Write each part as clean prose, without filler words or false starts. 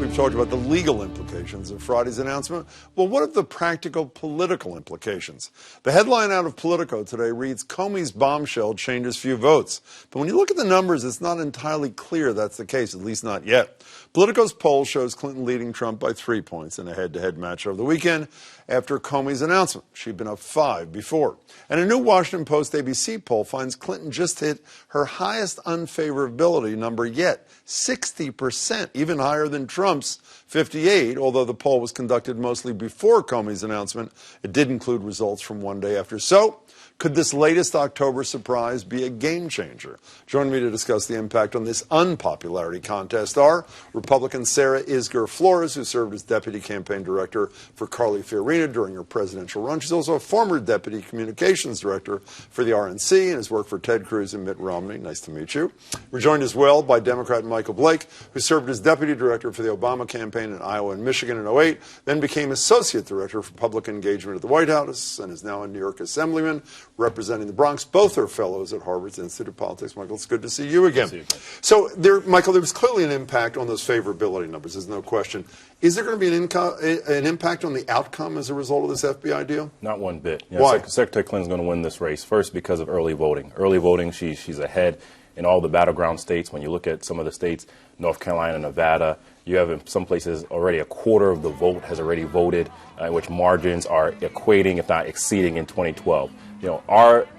we've talked about the legal implications of Friday's announcement. Well, what are the practical political implications? The headline out of Politico today reads, Comey's bombshell changes few votes. But when you look at the numbers, it's not entirely clear that's the case, at least not yet. Politico's poll shows Clinton leading Trump by 3 points in a head-to-head match over the weekend after Comey's announcement. She'd been up 5 before. And a new Washington Post ABC poll finds Clinton just hit her highest unfavorability number yet, 60%, even higher than Trump's 58, although the poll was conducted mostly before Comey's announcement. It did include results from one day after. So, could this latest October surprise be a game changer? Joining me to discuss the impact on this unpopularity contest are Republican Sarah Isgur Flores, who served as deputy campaign director for Carly Fiorina during her presidential run. She's also a former deputy communications director for the RNC and has worked for Ted Cruz and Mitt Romney. Nice to meet you. We're joined as well by Democrat Michael Blake, who served as deputy director for the Obama campaign in Iowa and Michigan in 2008, then became associate director for public engagement at the White House and is now a New York assemblyman representing the Bronx. Both are fellows at Harvard's Institute of Politics. Michael, it's good to see you again. So, Michael, there was clearly an impact on those favorability numbers. There's no question. Is there going to be an impact on the outcome as a result of this FBI deal? Not one bit. Why? Secretary Clinton's going to win this race, first because of early voting. Early voting, she's ahead in all the battleground states. When you look at some of the states, North Carolina, Nevada, you have in some places already a quarter of the vote has already voted, in which margins are equating, if not exceeding, in 2012.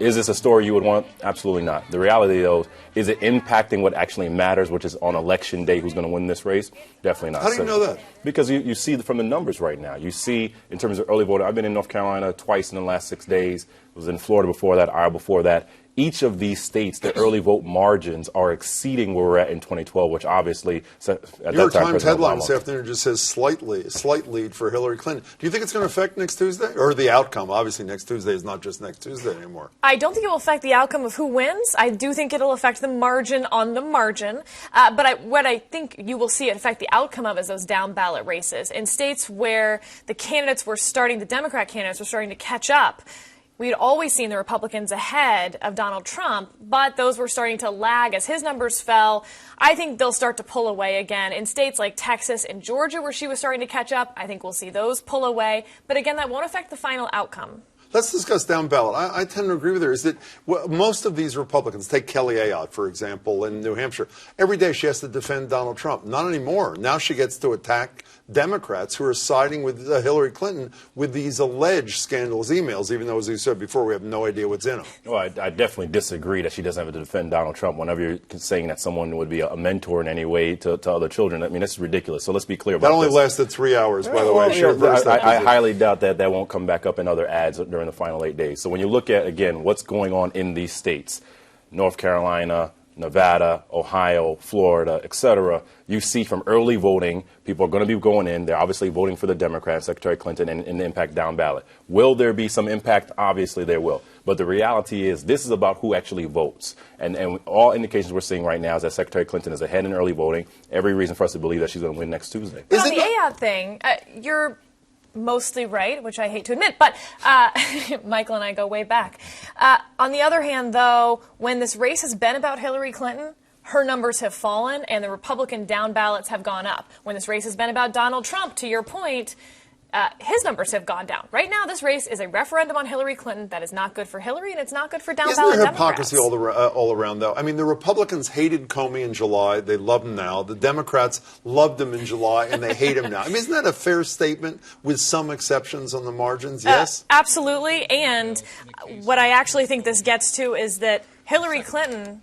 Is this a story you would want? Absolutely not. The reality, though, is it impacting what actually matters, which is on election day who's going to win this race? Definitely not. How do you know that? Because you see from the numbers right now. You see, in terms of early voting, I've been in North Carolina twice in the last 6 days. I was in Florida before that, Iowa before that. Each of these states, the early vote margins are exceeding where we're at in 2012, which obviously, at that time, New York Times President headline Obama. this afternoon just says slight lead for Hillary Clinton. Do you think it's going to affect next Tuesday? Or the outcome? Obviously, next Tuesday is not just next Tuesday anymore. I don't think it will affect the outcome of who wins. I do think it'll affect the margin on the margin. But what I think you will see it affect the outcome of is those down ballot races. In states where the Democrat candidates were starting to catch up, we'd always seen the Republicans ahead of Donald Trump, but those were starting to lag as his numbers fell. I think they'll start to pull away again. In states like Texas and Georgia, where she was starting to catch up, I think we'll see those pull away. But again, that won't affect the final outcome. Let's discuss down ballot. I tend to agree with her. Is that most of these Republicans, take Kelly Ayotte, for example, in New Hampshire, every day she has to defend Donald Trump. Not anymore. Now she gets to attack Democrats who are siding with Hillary Clinton with these alleged scandalous emails, even though, as you said before, we have no idea what's in them. Well, I definitely disagree that she doesn't have to defend Donald Trump whenever you're saying that someone would be a mentor in any way to other children. I mean, that's ridiculous. So let's be clear about that. That only this. lasted 3 hours, by the way. I highly doubt that won't come back up in other ads during the final 8 days. So when you look at, again, what's going on in these states, North Carolina, Nevada, Ohio, Florida, etc., you see from early voting, people are going to be going in. They're obviously voting for the Democrats, Secretary Clinton, and the impact down ballot. Will there be some impact? Obviously there will. But the reality is this is about who actually votes. And all indications we're seeing right now is that Secretary Clinton is ahead in early voting. Every reason for us to believe that she's going to win next Tuesday. But on the Ayotte thing, you're mostly right, which I hate to admit, but Michael and I go way back. On the other hand, though, when this race has been about Hillary Clinton, her numbers have fallen and the Republican down ballots have gone up. When this race has been about Donald Trump, to your point, his numbers have gone down. Right now, this race is a referendum on Hillary Clinton. That is not good for Hillary, and it's not good for down ballot Isn't there Democrats. hypocrisy all around, though? I mean, the Republicans hated Comey in July. They love him now. The Democrats loved him in July, and they hate him now. I mean, isn't that a fair statement with some exceptions on the margins? Yes? Absolutely. And what I actually think this gets to is that Hillary Clinton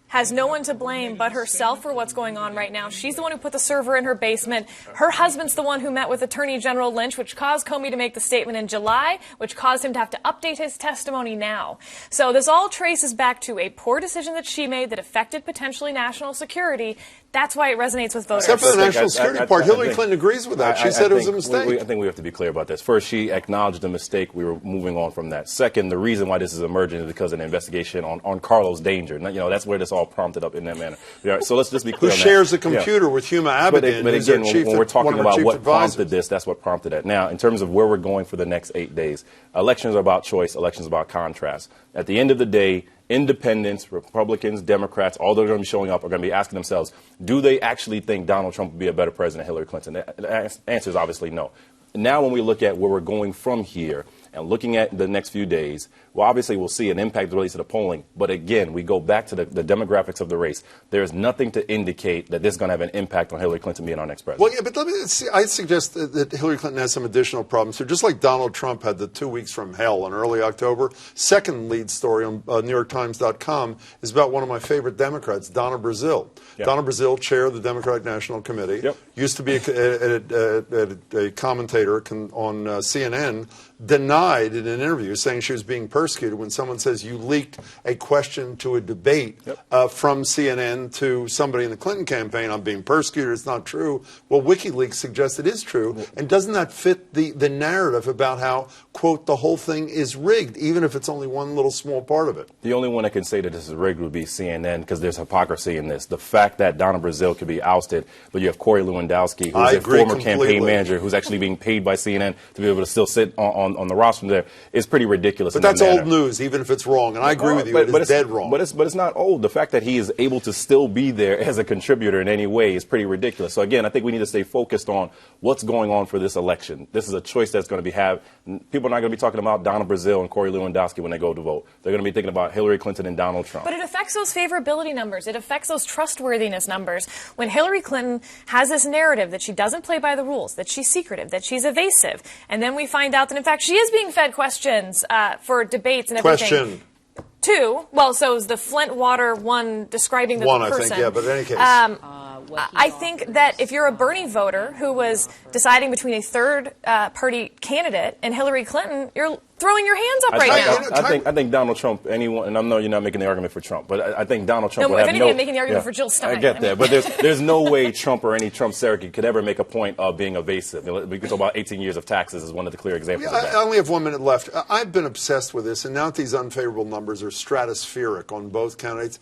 has no one to blame but herself for what's going on right now. She's the one who put the server in her basement. Her husband's the one who met with Attorney General Lynch, which caused Comey to make the statement in July, which caused him to have to update his testimony now. So this all traces back to a poor decision that she made that affected potentially national security. That's why it resonates with voters. Except for the national security part. Hillary Clinton agrees with that. She said it was a mistake. I think we have to be clear about this. First, she acknowledged the mistake. We were moving on from that. Second, the reason why this is emerging is because of an investigation on Carlos Danger. That's where this all prompted up in that manner. So let's just be clear on that. Who shares a computer with Huma Abedin, but who's again, our chief, when we're talking about what prompted advisors. this, that's what prompted it. Now, in terms of where we're going for the next 8 days, elections are about choice. Elections are about contrast. At the end of the day, independents, Republicans, Democrats, all those are going to be showing up are going to be asking themselves, do they actually think Donald Trump would be a better president than Hillary Clinton? The answer is obviously no. Now when we look at where we're going from here and looking at the next few days, well, obviously we'll see an impact related to the polling. But again, we go back to the demographics of the race. There is nothing to indicate that this is going to have an impact on Hillary Clinton being our next president. Well, yeah, but let me see, I suggest that Hillary Clinton has some additional problems. So just like Donald Trump had the 2 weeks from hell in early October, second lead story on NewYorkTimes.com is about one of my favorite Democrats, Donna Brazile. Yep. Donna Brazile, chair of the Democratic National Committee, Yep. used to be a commentator on CNN, denied in an interview saying she was being persecuted when someone says you leaked a question to a debate from CNN to somebody in the Clinton campaign. I'm being persecuted. It's not true. Well, WikiLeaks suggests it is true. And doesn't that fit the narrative about how, quote, the whole thing is rigged, even if it's only one little small part of it? The only one that can say that this is rigged would be CNN because there's hypocrisy in this. The fact that Donna Brazile could be ousted, but you have Corey Lewandowski, who's a former campaign manager who's actually being paid by CNN to be able to still sit on the roster there, is pretty ridiculous. But that's old news, even if it's wrong. And I agree with you, it is dead wrong. But it's not old. The fact that he is able to still be there as a contributor in any way is pretty ridiculous. So again, I think we need to stay focused on what's going on for this election. This is a choice that's going to be people are not going to be talking about Donna Brazile and Corey Lewandowski when they go to vote. They're going to be thinking about Hillary Clinton and Donald Trump. But it affects those favorability numbers. It affects those trustworthiness numbers. When Hillary Clinton has this narrative that she doesn't play by the rules, that she's secretive, that she's evasive, and then we find out that, in fact, she is being fed questions for debates and everything. Question. Two. Well, so is the Flint water one describing the one, person. I think, yeah, but in any case. I think that if you're a Bernie voter who was deciding between a third-party candidate and Hillary Clinton, you're throwing your hands up right now. I think Donald Trump, anyone, and I know you're not making the argument for Trump, but I think Donald Trump would have I'm making the argument for Jill Stein. I get that, but there's no way Trump or any Trump surrogate could ever make a point of being evasive. We can talk about 18 years of taxes as one of the clear examples of that. I only have 1 minute left. I've been obsessed with this, and now that these unfavorable numbers are stratospheric on both candidates,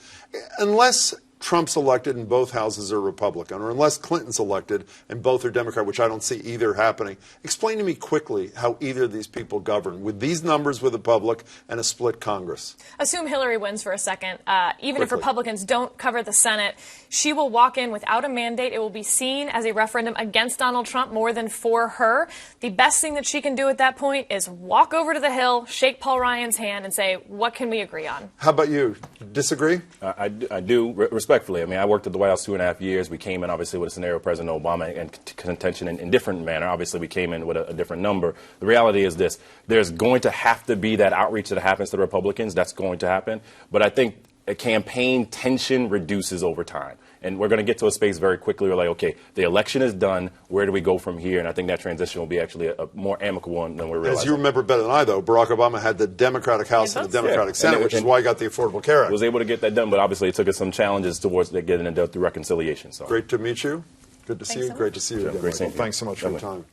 unless Trump's elected and both houses are Republican, or unless Clinton's elected and both are Democrat, which I don't see either happening. Explain to me quickly how either of these people govern with these numbers with the public and a split Congress. Assume Hillary wins for a second. Even if Republicans don't cover the Senate, she will walk in without a mandate. It will be seen as a referendum against Donald Trump more than for her. The best thing that she can do at that point is walk over to the Hill, shake Paul Ryan's hand, and say, what can we agree on? How about you? Disagree? I do, respectfully. I mean, I worked at the White House 2.5 years. We came in, obviously, with a scenario of President Obama and contention in different manner. Obviously, we came in with a different number. The reality is this. There's going to have to be that outreach that happens to the Republicans. That's going to happen. But I think a campaign tension reduces over time. And we're going to get to a space very quickly where, like, okay, the election is done. Where do we go from here? And I think that transition will be actually a more amicable one than we're realizing. As you remember better than I, though, Barack Obama had the Democratic House and the Democratic Senate, which is why he got the Affordable Care Act. Was able to get that done, but obviously it took us some challenges towards getting it done through reconciliation. So. Great to meet you. Good to see you. So Great to see you again. Great seeing you. Thanks so much for your time.